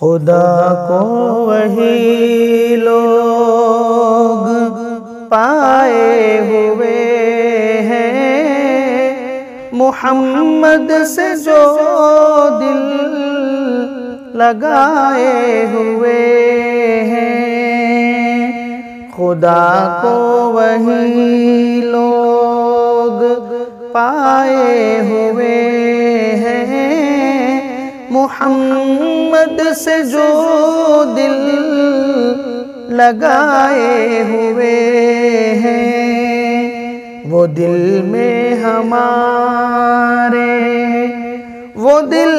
خدا کو وہی لوگ پائے ہوئے ہیں، محمد سے جو دل لگائے ہوئے ہیں۔ خدا کو وہی لوگ پائے ہوئے ہیں، محمد سے جو دل لگائے ہوئے ہیں۔ وہ دل میں ہمارے، وہ دل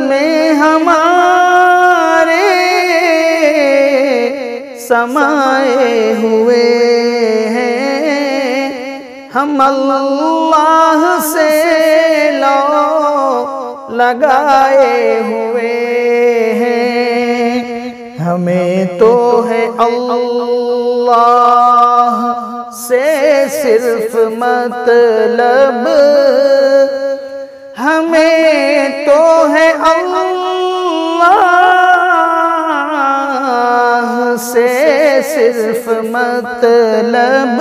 میں ہمارے سمائے ہوئے ہیں، ہم اللہ سے لگائے ہوئے ہیں۔ ہمیں تو ہے اللہ سے صرف مطلب، ہمیں تو ہے اللہ سے صرف مطلب،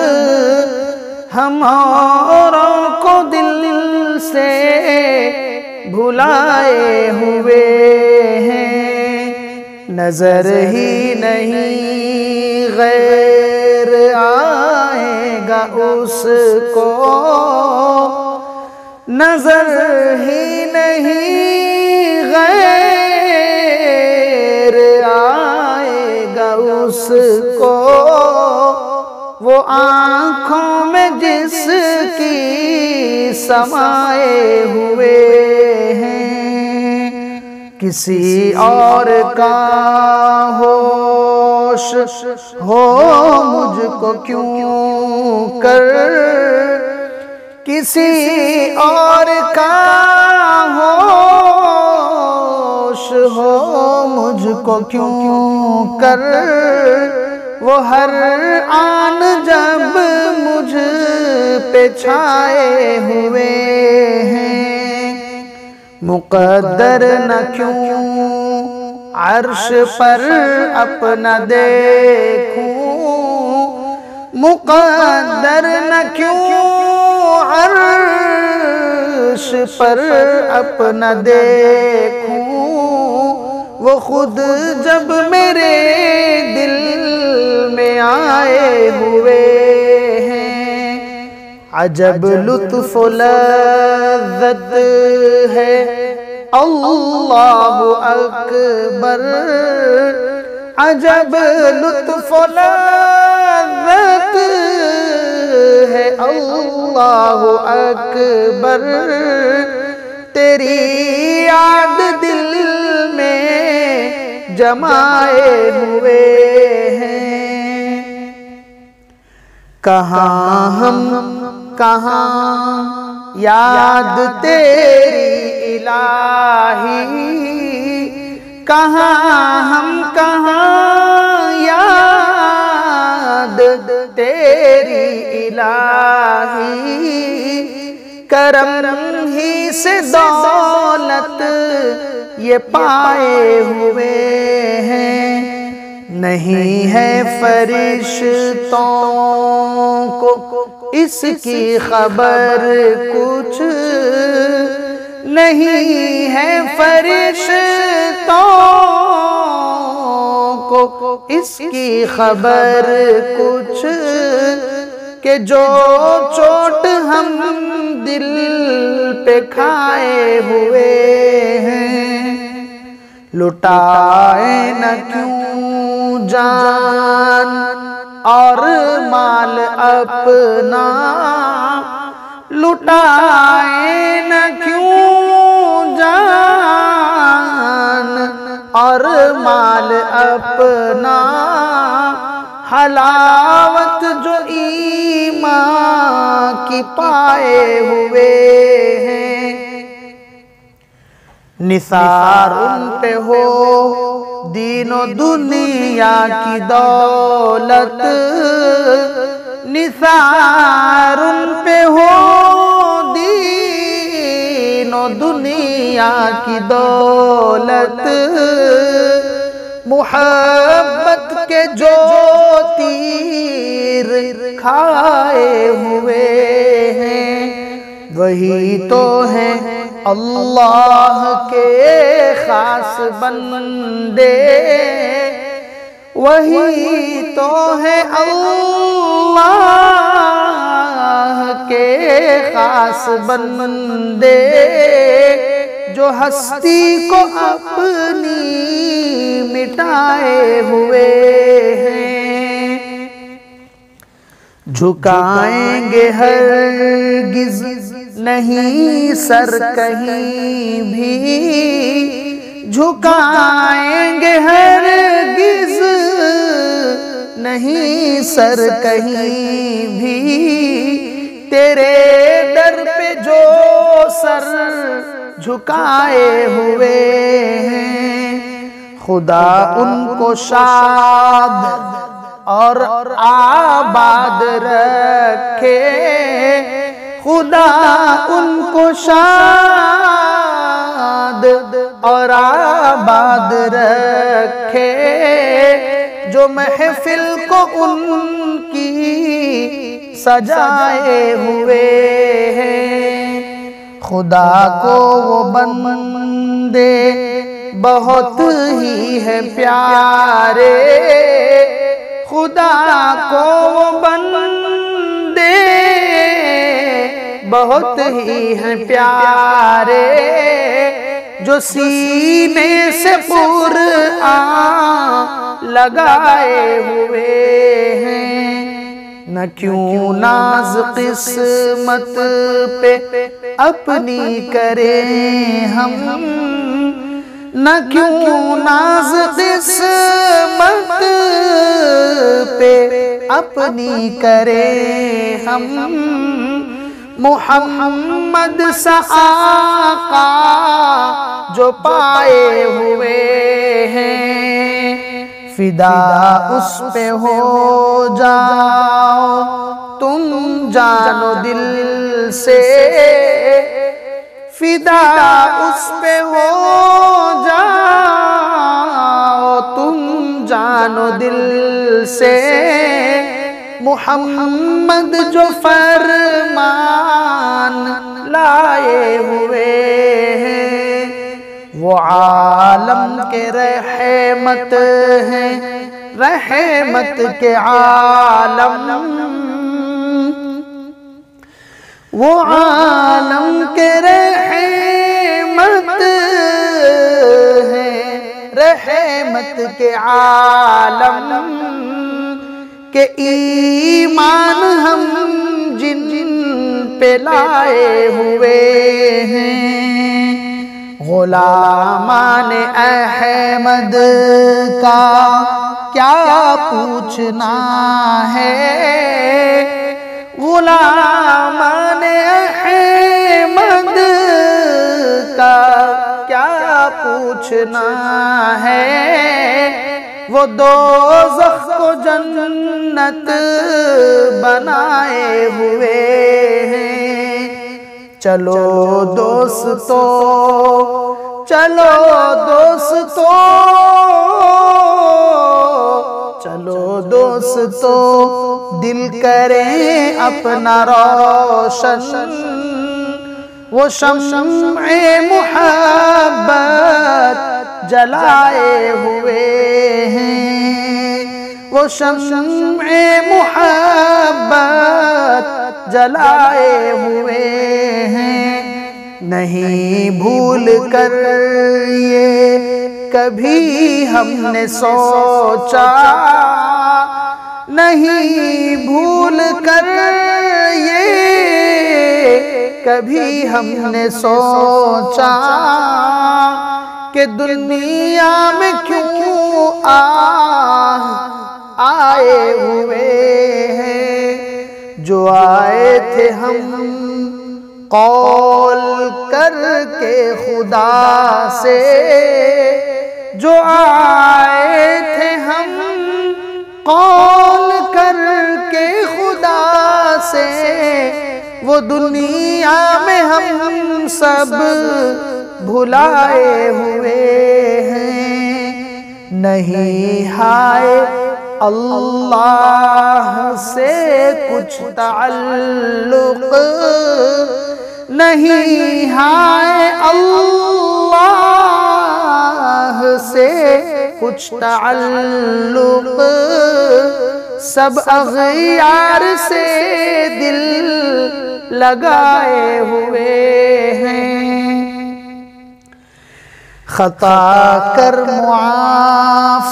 ہم اوروں کو دل سے بھلائے ہوئے ہیں۔ نظر ہی نہیں غیر آئے گا اس کو، نظر ہی نہیں غیر آئے گا اس کو، وہ آنکھوں میں جس کی سمائے ہوئے ہیں۔ کسی اور کا ہوش ہو مجھ کو کیوں کر، کسی اور کا ہوش ہو مجھ کو کیوں کر، وہ ہر آن جب مجھ پہ چھائے ہوئے ہیں۔ مقدر نہ کیوں عرش پر اپنا دیکھوں، مقدر نہ کیوں عرش پر اپنا دیکھوں، وہ خود جب میرے دل میں آئے ہوئے ہیں۔ عجب لطف و لذت ہے اللہ اکبر، عجب لطف و لذت ہے اللہ اکبر، تیری یاد دل میں جمائے ہوئے ہیں۔ کہاں ہم کہاں یاد تیری الہی، کہاں ہم کہاں یاد تیری الہی، کرم ہی سے دولت یہ پائے ہوئے ہیں۔ نہیں ہے فرشتوں کو اس کی خبر کچھ، نہیں ہے فرشتوں کو اس کی خبر کچھ، کہ جو چوٹ ہم دل پہ کھائے ہوئے ہیں۔ لٹائے نہ کیوں جان اور مال اپنا، لٹائے نہ کیوں جان اور مال اپنا، حلاوت جو ایمان کی پائے ہوئے ہیں۔ نثار ان پہ ہو دین و دنیا کی دولت، نثار ان پہ ہو دین و دنیا کی دولت، محبت کے جو تیر کھائے ہوئے ہیں وہی تو ہیں اللہ کے خاص بندے، وہی تو ہیں اللہ کے خاص بندے جو ہستی کو اپنی مٹائے ہوئے ہیں۔ جھکائیں گے ہرگز نہیں سر کہیں بھی، جھکائیں گے ہرگز نہیں سر کہیں بھی، تیرے در پہ جو سر جھکائے ہوئے ہیں خدا ان کو شاد اور آباد رکھے، خدا ان کو شاد اور آباد رکھے، جو محفل کو ان کی سجائے ہوئے ہیں۔ خدا کو وہ بندے بہت ہی ہے پیارے، خدا کو وہ بندے بہت ہی ہیں پیارے، جو سینے سے قرآن لگائے ہوئے ہیں۔ نہ کیوں ناز قسمت پہ اپنی کریں ہم، نہ کیوں ناز قسمت پہ اپنی کریں ہم، محمد سا آقا جو پائے ہوئے ہیں، فدا اس پہ ہو جاؤ تم جان و دل سے، فدا اس پہ ہو جاؤ تم جان و دل سے، محمد جو فرمان لائے ہوئے ہیں، وہ عالم کے رحمت ہیں، رحمت کے عالم، وہ عالم کے رحمت ہیں، رحمت کے عالم، کہ ایمان ہم جن پہ لائے ہوئے ہیں، غلامان احمد کا کیا پوچھنا ہے، غلامان احمد کا کیا پوچھنا ہے، وہ دوزخ کو جنت بنائے ہوئے ہیں۔ چلو دوستو، چلو دوستو، چلو دوستو، دل کریں اپنا روشن، وہ شمع محبت جلائے ہوئے ہیں، وہ شمع محبت جلائے ہوئے ہیں۔ نہیں بھول کر یہ کبھی ہم نے سوچا، نہیں بھول کر یہ کبھی ہم نے سوچا کہ دنیا میں کیوں آئے ہوئے ہیں، جو آئے تھے ہم قول کر کے خدا سے، جو آئے تھے ہم قول کر کے خدا سے، وہ دنیا میں ہم سب بھلائے ہوئے ہیں۔ نہیں ہائے اللہ سے کچھ تعلق، نہیں ہائے اللہ سے کچھ تعلق، سب اغیار سے دل لگائے ہوئے ہیں۔ خطا کر معاف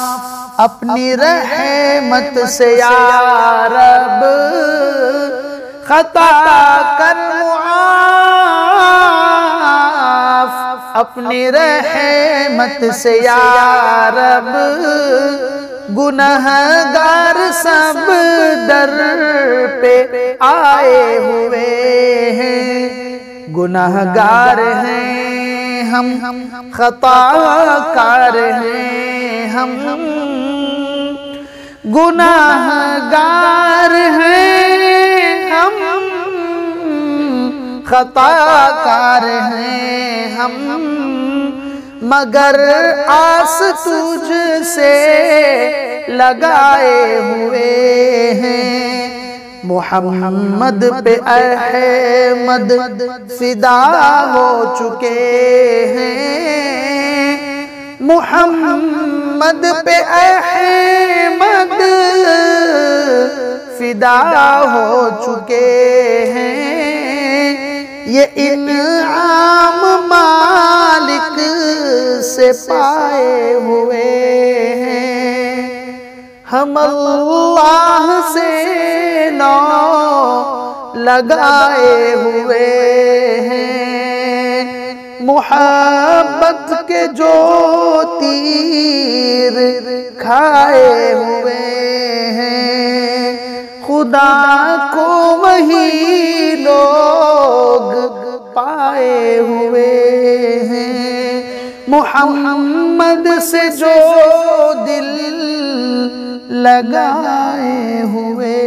اپنی رحمت سے یا رب، خطا کر معاف اپنی رحمت سے یا رب، گنہگار سب در پہ آئے ہوئے ہیں، گنہگار ہیں ہم، خطا کار ہیں ہم، گنہگار ہیں ہم، خطا کار ہیں ہم، مگر آس تجھ سے لگائے ہوئے ہیں۔ محمد پہ احمد فدا ہو چکے ہیں، محمد پہ احمد فدا ہو چکے ہیں، یہ انعام مالک سے پائے ہوئے ہیں، ہم اللہ سے نو لگائے ہوئے ہیں، محبت کے جو تیر کھائے ہوئے ہیں، خدا کو وہی لوگ پائے ہوئے ہیں، محمد سے جو دل لگائے ہوئے